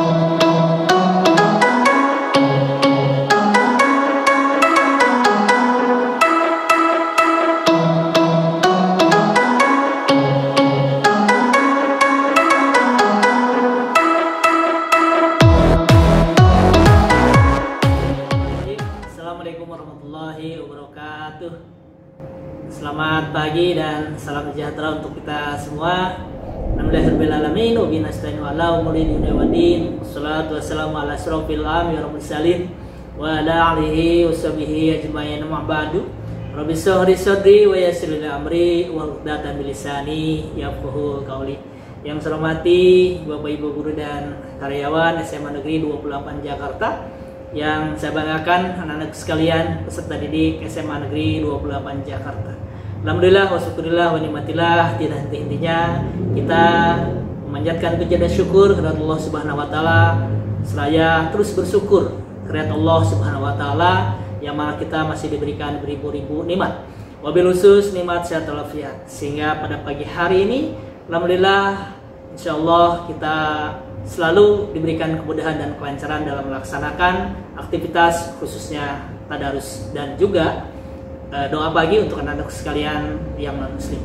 Assalamualaikum warahmatullahi wabarakatuh. Selamat pagi dan salam sejahtera untuk kita semua. Alhamdulillahirrahmanirrahim. Wa bihi nasta'inu ala umuri dunya waddin. Wassalatu wassalamu ala asyrofil anbiya'i wal mursalin wa ala alihi washabihi ajma'in. Amma ba'du. Rabbi shrah li sadri wa yassir li amri wahlul 'uqdatam min lisani yafqahu qawli. Yang saya hormati Bapak Ibu guru dan karyawan SMA Negeri 28 Jakarta, yang saya banggakan anak-anak sekalian peserta didik SMA Negeri 28 Jakarta. Alhamdulillah wa syukurillah wa nikmatillah, tidak henti-hentinya kita memanjatkan puji dan syukur kepada Allah Subhanahu wa taala, seraya terus bersyukur kepada Allah Subhanahu wa taala yang mana kita masih diberikan beribu-ribu nikmat. Wabil khusus nikmat sehat walafiat, sehingga pada pagi hari ini alhamdulillah insyaallah kita selalu diberikan kemudahan dan kelancaran dalam melaksanakan aktivitas khususnya tadarus dan juga doa pagi untuk anak-anak sekalian yang non muslim.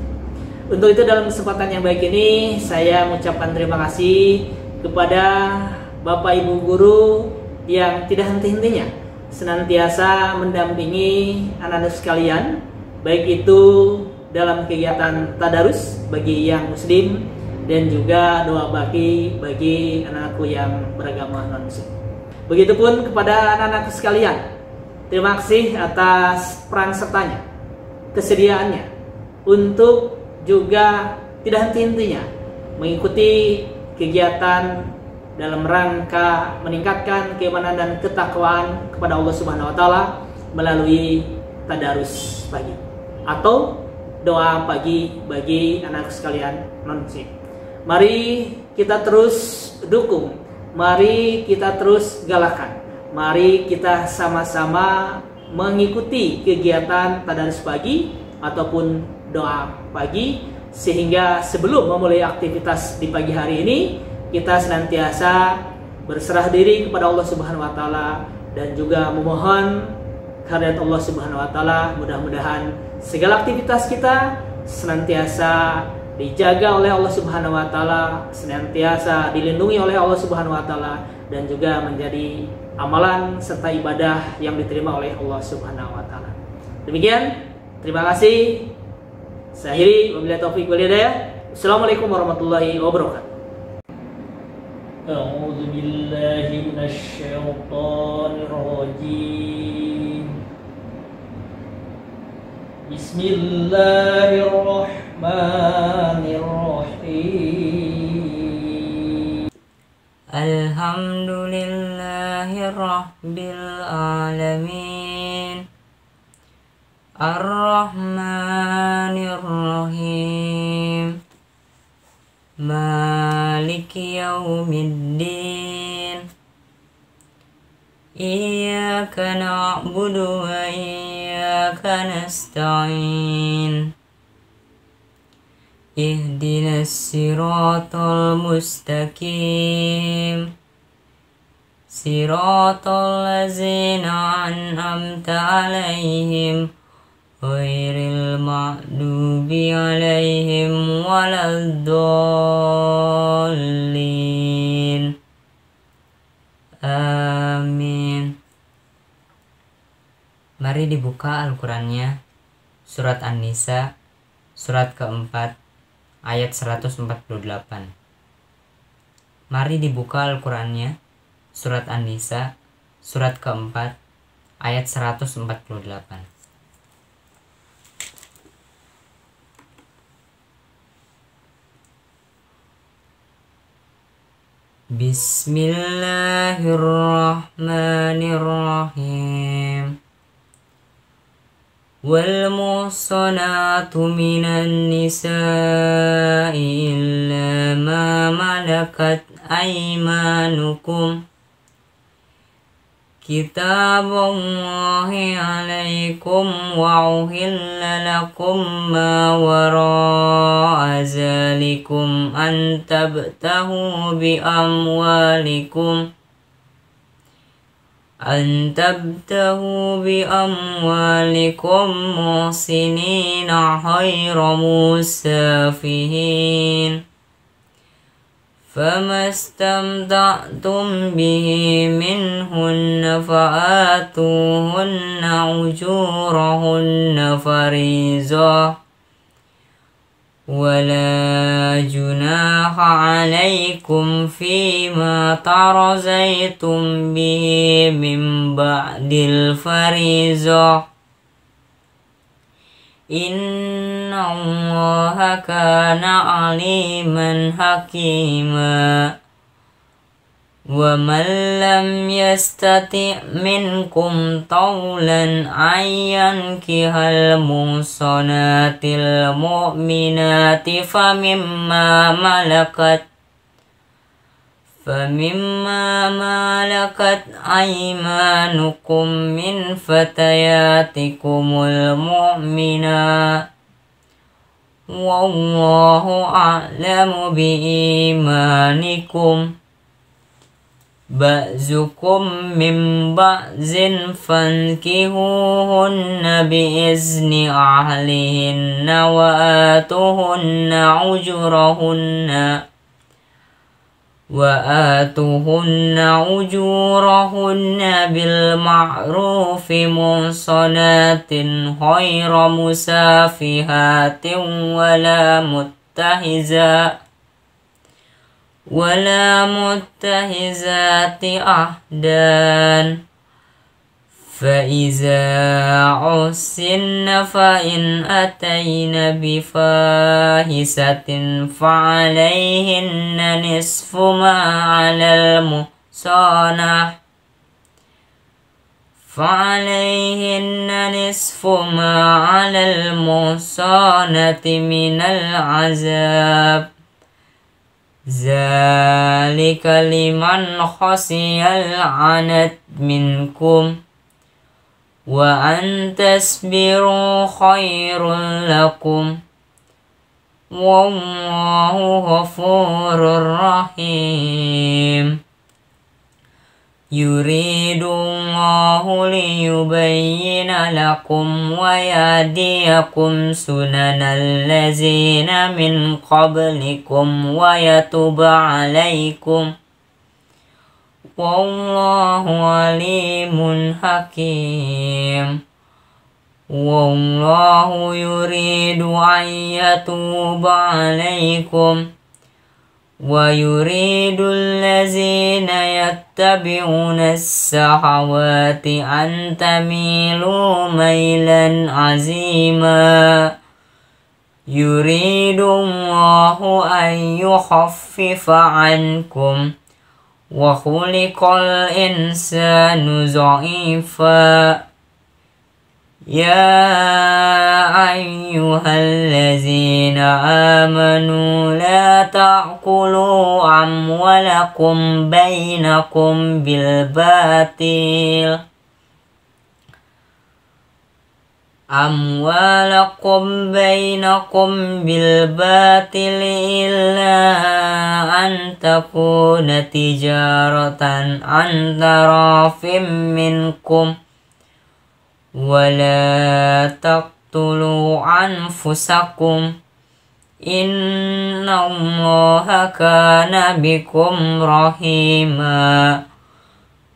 Untuk itu dalam kesempatan yang baik ini saya mengucapkan terima kasih kepada Bapak Ibu guru yang tidak henti-hentinya senantiasa mendampingi anak-anak sekalian, baik itu dalam kegiatan tadarus bagi yang muslim dan juga doa bagi anak-anakku yang beragama non-muslim. Begitupun kepada anak-anak sekalian, terima kasih atas peran sertanya, kesediaannya untuk juga tidak henti-hentinya mengikuti kegiatan dalam rangka meningkatkan keimanan dan ketakwaan kepada Allah Subhanahu wa taala melalui tadarus pagi atau doa pagi bagi anak sekalian non-muslim. Mari kita terus dukung, mari kita terus galakkan, mari kita sama-sama mengikuti kegiatan tadarus pagi ataupun doa pagi, sehingga sebelum memulai aktivitas di pagi hari ini kita senantiasa berserah diri kepada Allah Subhanahu wa taala dan juga memohon kehadirat Allah Subhanahu wa taala. Mudah-mudahan segala aktivitas kita senantiasa dijaga oleh Allah Subhanahu wa taala, senantiasa dilindungi oleh Allah Subhanahu wa taala, dan juga menjadi amalan serta ibadah yang diterima oleh Allah Subhanahu wa taala. Demikian, terima kasih. Saya akhiri, wabillahi taufiq wal hidayah. Assalamualaikum warahmatullahi wabarakatuh. A'udzu billahi minasy syaithanir rajim. Bismillahirrahmanirrahim. Alhamdulillahirabbil alamin. Ar-Rahmanir-Rahim. Maliki yaumiddin. Iyyaka na'budu wa iyyaka nasta'in. Ihdinas siratal mustaqim. Siratal ladzina an'amta 'alaihim ghairil maghdubi 'alaihim waladdallin. Amin. Mari dibuka Al-Qur'annya, surat An-Nisa, surat keempat, ayat 148. Mari dibuka Al-Qur'annya, surat An-Nisa, surat keempat, ayat 148. Bismillahirrahmanirrahim. Wal muhsanatu minan nisa'i illa ma malakat aymanukum Kitaballahi alaikum wa uhilla lakum ma wara'a zalikum an tabtahu bi amwalikum muhsinina ghayra musafihin. فما استمتعتم به منهن فآتوهن أجورهن فريضة ولا جناح عليكم فيما ترضيتم به من بعد الفريضة إن الله كان عليما حكيما. ومن لم يستطع منكم طولا أن ينكح المحصنات المؤمنات فمما ملكت أيمانكم من فتياتكم المؤمنات والله أعلم بإيمانكم بعضكم من بعض فانكحوهن بإذن أهلهن وآتوهن أجورهن بالمعروف محصنات غير مسافحات ولا متخذات أخدان. فإذا أحسن فإن أتين بفاحشة فعليهن نصف ما على المحصنات من العذاب ذلك لمن خشي العنت منكم وأن تصبروا خير لكم والله غفور رحيم. يريد الله ليبين لكم ويهديكم سنن الذين من قبلكم ويتوب عليكم والله عليم حكيم. والله يريد أن يتوب عليكم ويريد الذين يتبعون الشهوات أن تميلوا ميلا عظيما. يريد الله أن يخفف عنكم وخلق الإنسان ضعيفا. يا أيها الذين آمنوا لا تأكلوا أموالكم بينكم بالباطل إلا أن تكون تجارة عن تراضٍ منكم ولا تقتلوا أنفسكم إن الله كان بكم رحيما.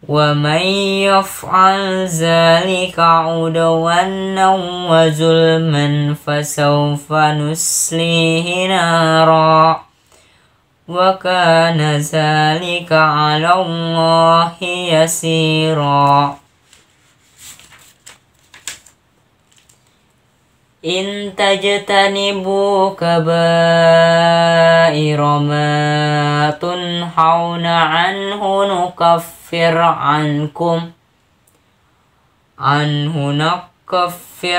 ومن يفعل ذلك عدوانا وظلما فسوف نصليه نارا وكان ذلك على الله يسيرا. إن تجتنبوا كبائر ما تنهون عنه نكفر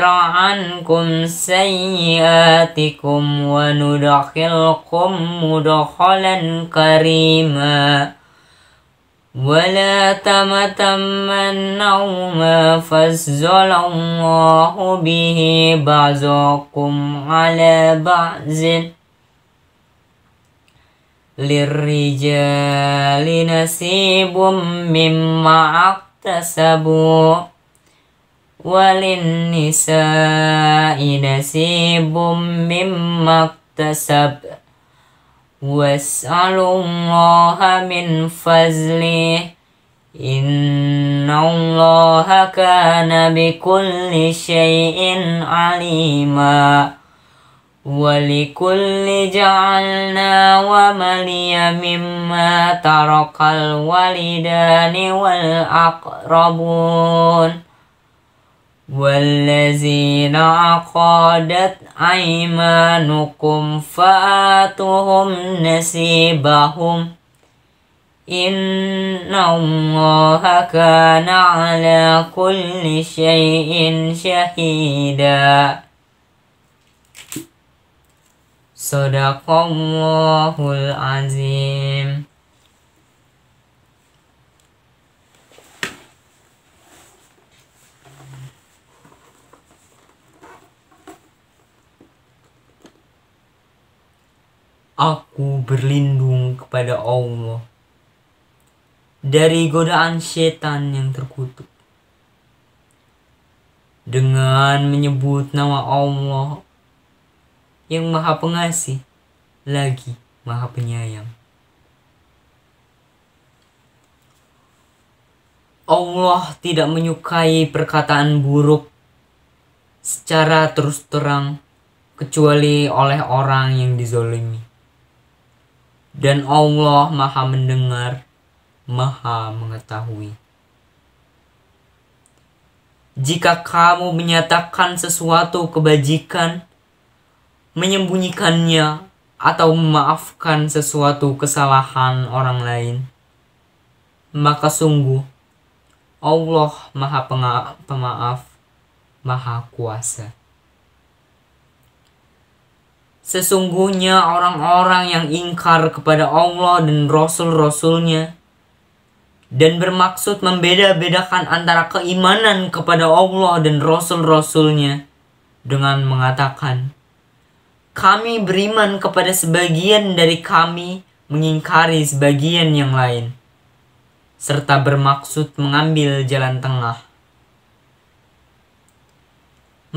عنكم سيئاتكم وندخلكم مدخلا كريما. ولا تتمنوا ما فضل الله به بعضكم على بعض للرجال نصيب مما اكتسبوا وللنساء نصيب مما اكتسب واسألوا الله من فضله إن الله كان بكل شيء عليما ولكل جعلنا ومليا مما ترك الوالدان والأقربون والذين عقدت أيمانكم فآتوهم نصيبهم إن الله كان على كل شيء شهيدا. Sadaqallahul azim. Aku berlindung kepada Allah dari godaan setan yang terkutuk dengan menyebut nama Allah yang Maha Pengasih lagi Maha Penyayang. Allah tidak menyukai perkataan buruk secara terus terang kecuali oleh orang yang dizolimi. Dan Allah Maha mendengar, Maha mengetahui. Jika kamu menyatakan sesuatu kebajikan, menyembunyikannya, atau memaafkan sesuatu kesalahan orang lain, maka sungguh Allah Maha Pemaaf, Maha Kuasa. Sesungguhnya orang-orang yang ingkar kepada Allah dan Rasul-Rasulnya dan bermaksud membeda-bedakan antara keimanan kepada Allah dan Rasul-Rasulnya dengan mengatakan, kami beriman kepada sebagian dari kami, mengingkari sebagian yang lain, serta bermaksud mengambil jalan tengah.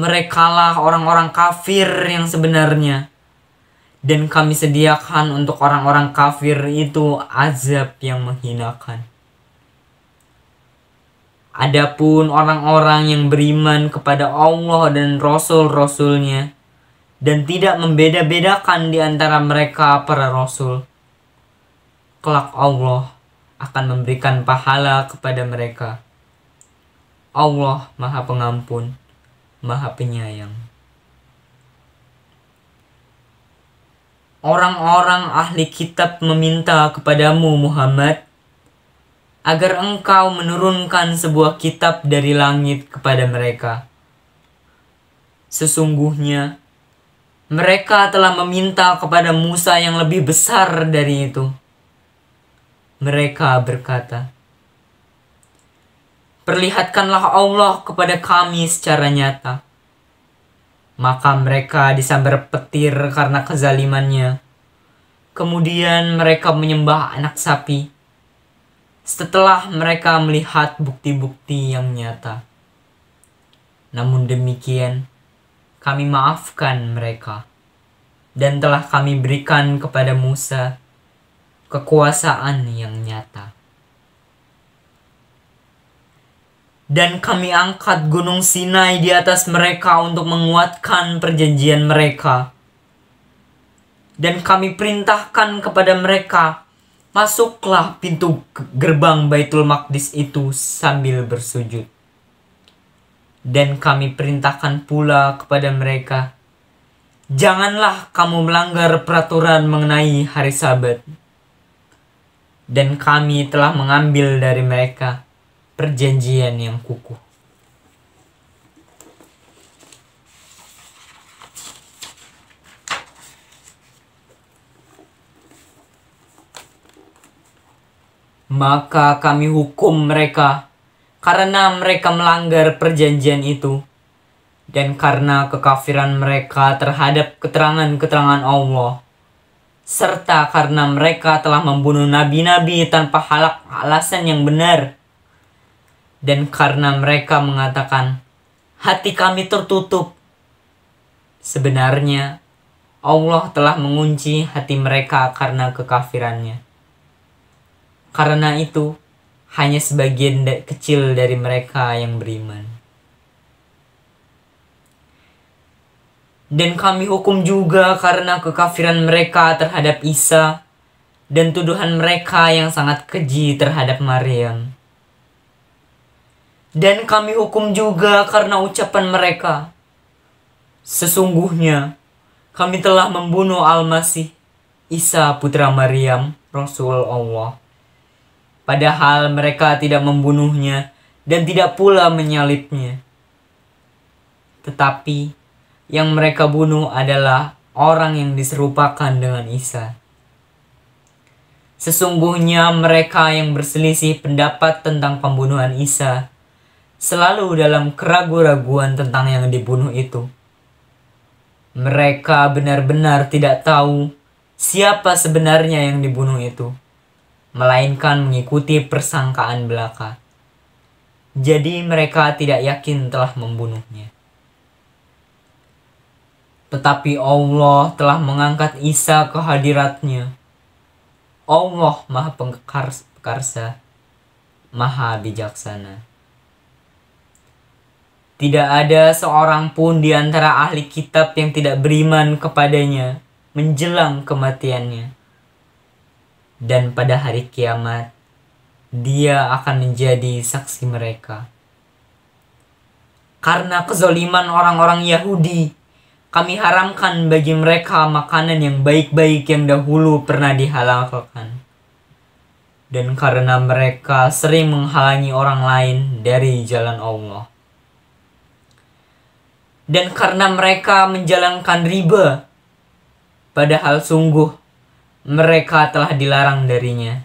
Merekalah orang-orang kafir yang sebenarnya, dan kami sediakan untuk orang-orang kafir itu azab yang menghinakan. Adapun orang-orang yang beriman kepada Allah dan Rasul-Rasulnya dan tidak membeda-bedakan di antara mereka para Rasul, kelak Allah akan memberikan pahala kepada mereka. Allah Maha Pengampun, Maha Penyayang. Orang-orang ahli kitab meminta kepadamu Muhammad agar engkau menurunkan sebuah kitab dari langit kepada mereka. Sesungguhnya mereka telah meminta kepada Musa yang lebih besar dari itu. Mereka berkata, perlihatkanlah Allah kepada kami secara nyata. Maka mereka disambar petir karena kezalimannya. Kemudian mereka menyembah anak sapi setelah mereka melihat bukti-bukti yang nyata. Namun demikian, kami maafkan mereka dan telah kami berikan kepada Musa kekuasaan yang nyata. Dan kami angkat gunung Sinai di atas mereka untuk menguatkan perjanjian mereka. Dan kami perintahkan kepada mereka, masuklah pintu gerbang Baitul Maqdis itu sambil bersujud. Dan kami perintahkan pula kepada mereka, janganlah kamu melanggar peraturan mengenai hari Sabat. Dan kami telah mengambil dari mereka perjanjian yang kukuh. Maka kami hukum mereka karena mereka melanggar perjanjian itu, dan karena kekafiran mereka terhadap keterangan-keterangan Allah, serta karena mereka telah membunuh nabi-nabi tanpa alasan yang benar, dan karena mereka mengatakan, hati kami tertutup. Sebenarnya Allah telah mengunci hati mereka karena kekafirannya. Karena itu, hanya sebagian kecil dari mereka yang beriman. Dan kami hukum juga karena kekafiran mereka terhadap Isa dan tuduhan mereka yang sangat keji terhadap Maryam. Dan kami hukum juga karena ucapan mereka, sesungguhnya kami telah membunuh Al-Masih, Isa putra Maryam, Rasul Allah. Padahal mereka tidak membunuhnya dan tidak pula menyalibnya. Tetapi yang mereka bunuh adalah orang yang diserupakan dengan Isa. Sesungguhnya mereka yang berselisih pendapat tentang pembunuhan Isa selalu dalam keraguan-raguan tentang yang dibunuh itu. Mereka benar-benar tidak tahu siapa sebenarnya yang dibunuh itu, melainkan mengikuti persangkaan belaka. Jadi mereka tidak yakin telah membunuhnya. Tetapi Allah telah mengangkat Isa ke hadiratnya. Allah Maha Perkasa, Maha Bijaksana. Tidak ada seorang pun di antara ahli kitab yang tidak beriman kepadanya menjelang kematiannya. Dan pada hari kiamat, dia akan menjadi saksi mereka. Karena kezaliman orang-orang Yahudi, kami haramkan bagi mereka makanan yang baik-baik yang dahulu pernah dihalalkan. Dan karena mereka sering menghalangi orang lain dari jalan Allah. Dan karena mereka menjalankan riba, padahal sungguh mereka telah dilarang darinya.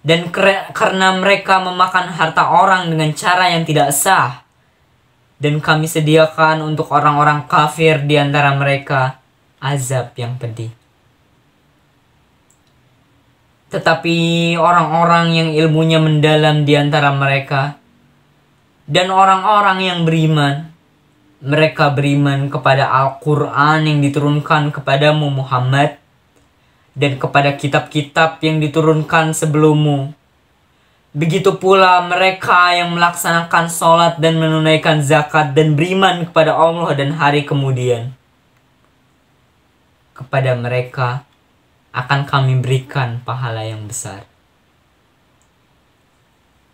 Dan karena mereka memakan harta orang dengan cara yang tidak sah, dan kami sediakan untuk orang-orang kafir di antara mereka azab yang pedih. Tetapi orang-orang yang ilmunya mendalam di antara mereka dan orang-orang yang beriman, mereka beriman kepada Al-Quran yang diturunkan kepadamu Muhammad dan kepada kitab-kitab yang diturunkan sebelummu. Begitu pula mereka yang melaksanakan sholat dan menunaikan zakat dan beriman kepada Allah dan hari kemudian. Kepada mereka akan kami berikan pahala yang besar.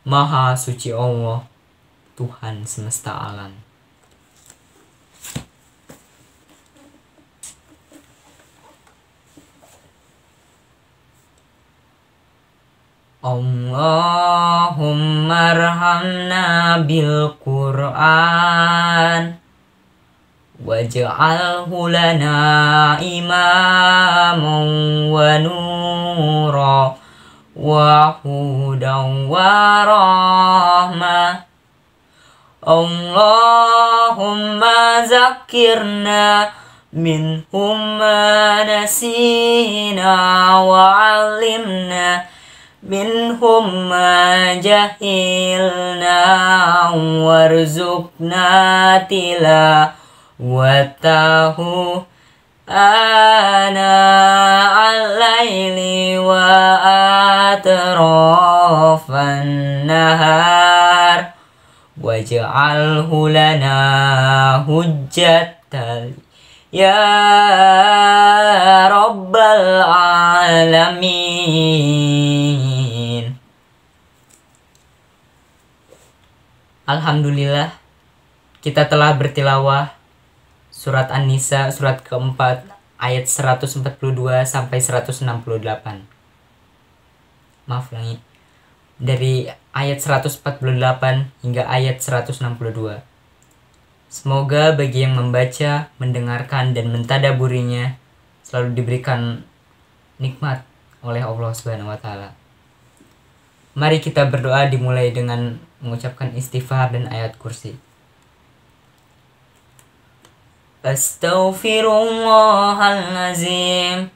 Maha suci Allah, Tuhan semesta alam. Allahumma arhamna bil Qur'an waj'alhu lana imaman wa nura wa hudan wa rahmah. Allahumma zakirna minhum ma nasina wa 'allimna minhum ma jahilna warzuqna tilawatahu ana al-laili wa atrafan nahar waj'alhu lana hujjatan ya rabbal alamin. Alhamdulillah, kita telah bertilawah surat An-Nisa surat keempat ayat 142 sampai 168. Maaf lagi. Dari ayat 148 hingga ayat 162. Semoga bagi yang membaca, mendengarkan dan mentadaburinya selalu diberikan nikmat oleh Allah Subhanahu wa taala. Mari kita berdoa dimulai dengan mengucapkan istighfar dan ayat kursi. Astaghfirullahalazim,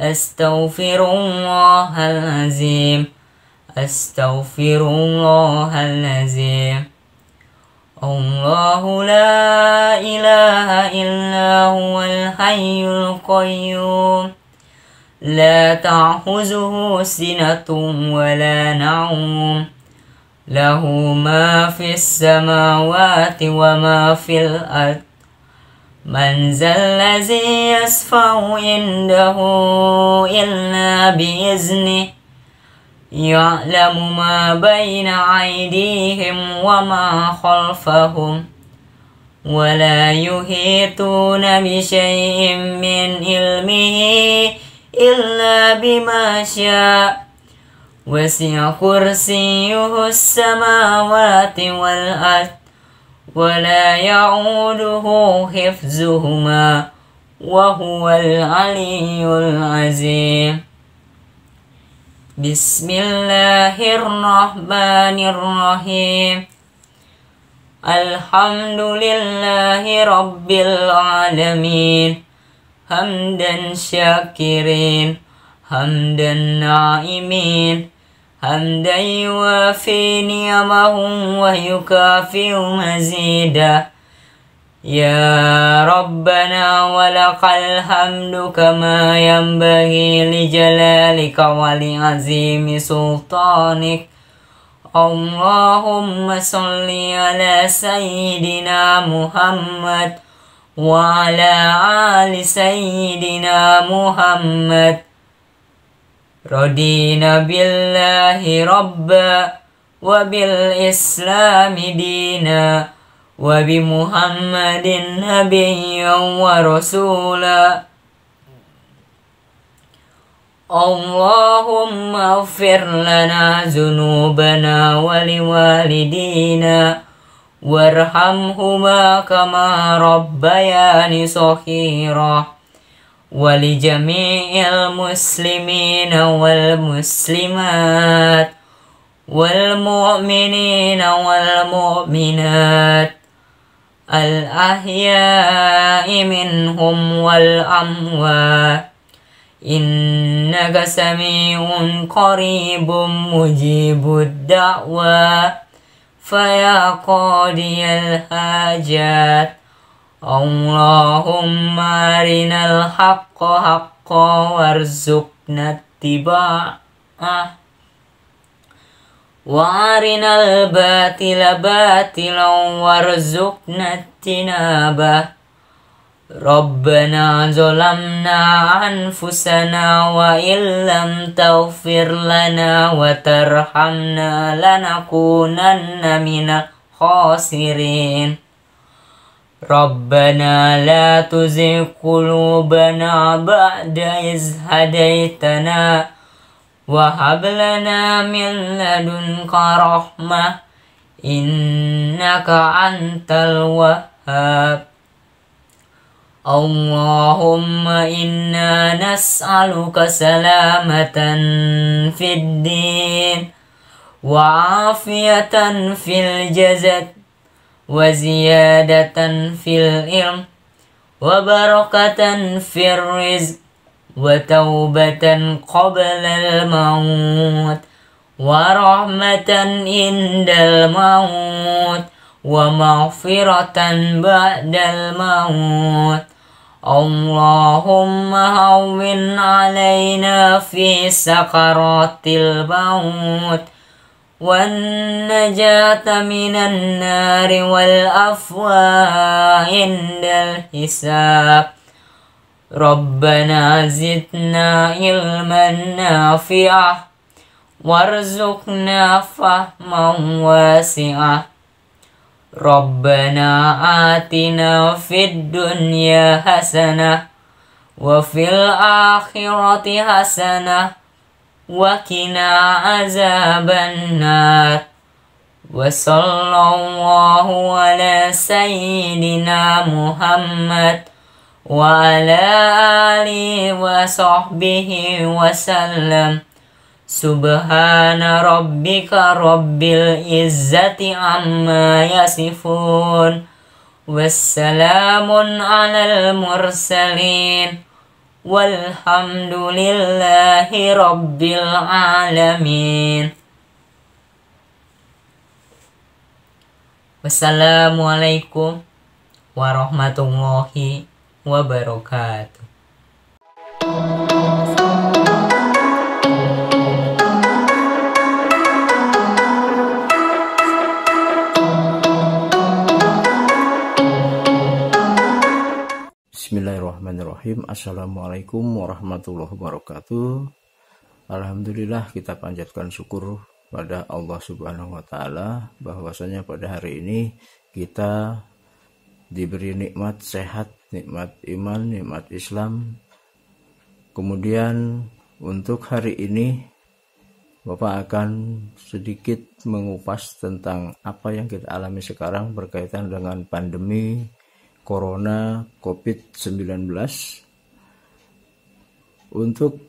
astaghfirullahalazim, astaghfirullahalazim. Allahu la ilaha illa huwal hayyul qayyum, la ta'khuzuhu sinatun wa la nawm, lahu ma fis samawati wa ma fil ard, man zallazi yasfa'u indahu illa biiznih, ya'lamu ma bayna aydihim wa ma khalfahum, wa la yuhituna bi syai'in min ilmihi illa bima syaa', wasi'a kursiyyuhu as-samawati wal ard, wa la ya'uduhu hifzuhuma, wa huwal aliyyul azim. Bismillahirrahmanirrahim. Alhamdulillahi rabbil alamin, hamdan syakirin, hamdan na'imin, hamdan yuwafi ni'amahu wa yukafi'u mazidah. Ya Rabbana walakal hamdu kama yanbaghi li jalalika wa li azimi sultanik. Allahumma salli ala sayyidina Muhammad wa ala ali sayyidina Muhammad. Radina billahi rabba wa bil islami dina, wa bi Muhammadin nabiyyan wa rasula. Allahumma ighfir lana dzunubana wa liwalidina warhamhuma kama rabbayani shaghira, wa li jami'il muslimina wal muslimat wal mu'minina wal mu'minat al ahya'i minhum wal amwat, innaka sami'un qaribun mujibud da'wa, faya qadiyal hajat. Allahumma arinal haqqa haqqa warzuqna ittiba'ah, wa arinal batila batilan warzuqna ijtinabah. Rabbana zalamna anfusana wa illam taghfir lana wa tarhamna lanakunanna minal khasirin. Rabbana la tuzigh qulubana ba'da iz hadaitana wa hab lana min ladunka rahmah, innaka antal wahhab. Allahumma inna nas'aluka salamatan fid din wa afiyatan fil jasad wa ziyadatan fil ilm wa barakatan fir rizq wa taubatan qabla al maut wa rahmatan indal maut wa maghfiratan ba'dal maut. Allahumma hawwin alaina fi sakaratil maut wan najata minan nari wal afwa indal hisab. Rabbana zidna ilman nafi'ah warzuqna fahman wasi'ah. Rabbana atina fid dunya hasanah wa fil akhirati hasanah wa qina azaban nar. Wa sallallahu ala sayyidina Muhammad wa ala alihi wa sahbihi wa sallam. Subhana rabbika rabbil izzati amma yasifun. Wassalamun alal mursalin. Walhamdulillahi rabbil alamin. Wassalamualaikum warahmatullahi wabarakatuh. Bismillahirrahmanirrahim. Assalamualaikum warahmatullahi wabarakatuh. Alhamdulillah, kita panjatkan syukur pada Allah Subhanahu wa Ta'ala bahwasanya pada hari ini kita diberi nikmat sehat, nikmat iman, nikmat Islam. Kemudian untuk hari ini Bapak akan sedikit mengupas tentang apa yang kita alami sekarang berkaitan dengan pandemi Corona COVID-19. Untuk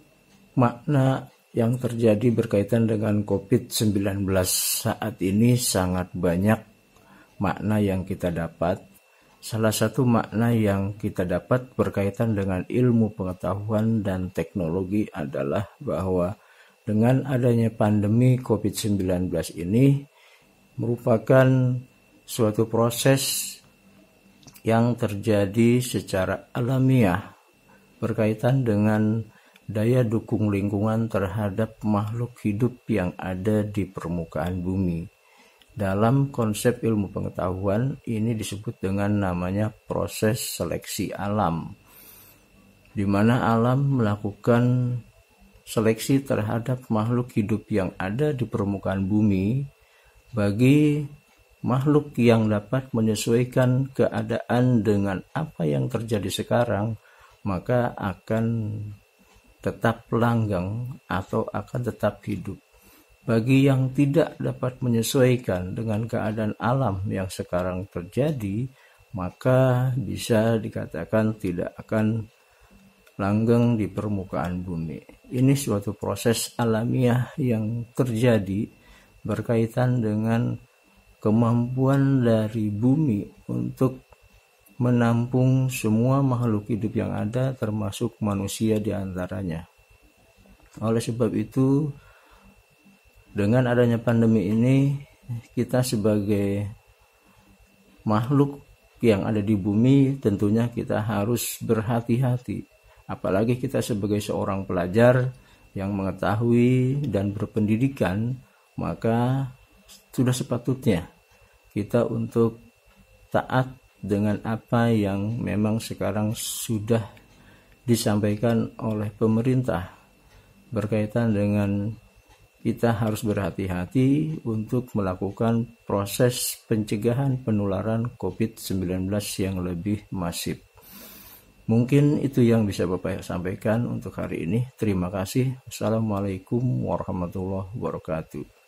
makna yang terjadi berkaitan dengan COVID-19 saat ini sangat banyak makna yang kita dapat. Salah satu makna yang kita dapat berkaitan dengan ilmu pengetahuan dan teknologi adalah bahwa dengan adanya pandemi COVID-19 ini merupakan suatu proses yang terjadi secara alamiah berkaitan dengan daya dukung lingkungan terhadap makhluk hidup yang ada di permukaan bumi. Dalam konsep ilmu pengetahuan ini disebut dengan namanya proses seleksi alam, di mana alam melakukan seleksi terhadap makhluk hidup yang ada di permukaan bumi bagi makhluk yang dapat menyesuaikan keadaan dengan apa yang terjadi sekarang, maka akan tetap langgeng atau akan tetap hidup. Bagi yang tidak dapat menyesuaikan dengan keadaan alam yang sekarang terjadi, maka bisa dikatakan tidak akan langgeng di permukaan bumi. Ini suatu proses alamiah yang terjadi berkaitan dengan kemampuan dari bumi untuk menampung semua makhluk hidup yang ada, termasuk manusia di antaranya. Oleh sebab itu, dengan adanya pandemi ini, kita sebagai makhluk yang ada di bumi tentunya kita harus berhati-hati. Apalagi kita sebagai seorang pelajar yang mengetahui dan berpendidikan, maka sudah sepatutnya kita untuk taat dengan apa yang memang sekarang sudah disampaikan oleh pemerintah berkaitan dengan kita harus berhati-hati untuk melakukan proses pencegahan penularan COVID-19 yang lebih masif. Mungkin itu yang bisa Bapak sampaikan untuk hari ini. Terima kasih. Assalamualaikum warahmatullahi wabarakatuh.